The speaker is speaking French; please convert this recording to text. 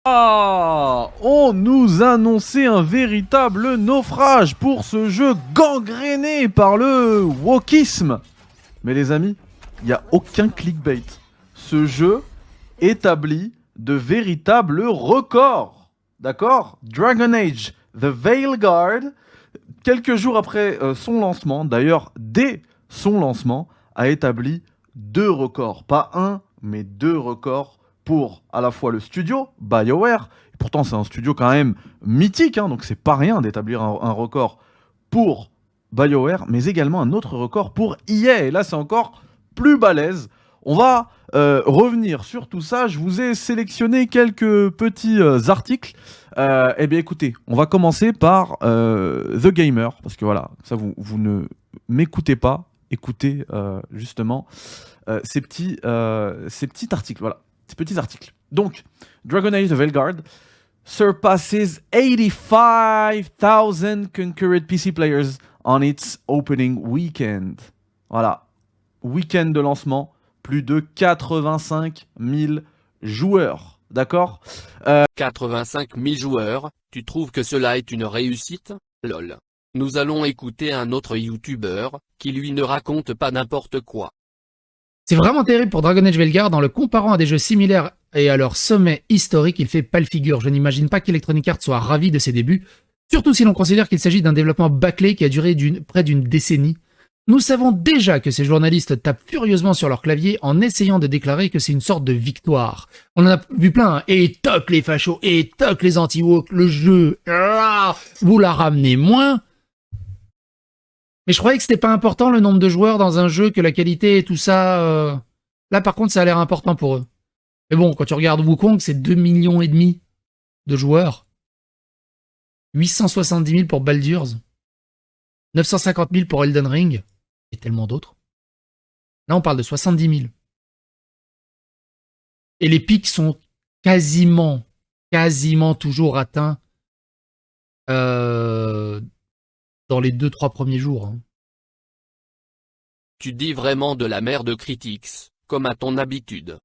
Ah, on nous annonçait un véritable naufrage pour ce jeu gangréné par le wokisme. Mais les amis, il n'y a aucun clickbait. Ce jeu établit de véritables records. D'accord? Dragon Age, The Veilguard, quelques jours après son lancement, d'ailleurs dès son lancement, a établi deux records. Pas un, mais deux records pour à la fois le studio, BioWare, et pourtant c'est un studio quand même mythique, hein, donc c'est pas rien d'établir un record pour BioWare, mais également un autre record pour EA. Et là c'est encore plus balèze. On va revenir sur tout ça. Je vous ai sélectionné quelques petits articles. Eh bien écoutez, on va commencer par The Gamer, parce que voilà, ça vous ne m'écoutez pas, écoutez justement ces petits articles, voilà, ces petits articles. Donc, Dragon Age The Veilguard surpasses 85,000 concurrent PC players on its opening weekend. Voilà, week-end de lancement, plus de 85 000 joueurs. D'accord? 85 000 joueurs, tu trouves que cela est une réussite? Lol. Nous allons écouter un autre YouTuber, qui lui ne raconte pas n'importe quoi. C'est vraiment terrible pour Dragon Age Veilguard. En le comparant à des jeux similaires et à leur sommet historique, il fait pâle figure. Je n'imagine pas qu'Electronic Arts soit ravi de ses débuts, surtout si l'on considère qu'il s'agit d'un développement bâclé qui a duré près d'une décennie. Nous savons déjà que ces journalistes tapent furieusement sur leur clavier en essayant de déclarer que c'est une sorte de victoire. On en a vu plein, hein. Et toc les fachos, et toc les anti-woke, le jeu, vous la ramenez moins. Mais je croyais que c'était pas important le nombre de joueurs dans un jeu, que la qualité et tout ça. Là par contre ça a l'air important pour eux. Mais bon, quand tu regardes Wukong, c'est 2,5 millions de joueurs. 870 000 pour Baldur's. 950 000 pour Elden Ring. Et tellement d'autres. Là on parle de 70 000. Et les pics sont quasiment toujours atteints dans les 2-3 premiers jours. Hein. Tu dis vraiment de la merde Critics, comme à ton habitude.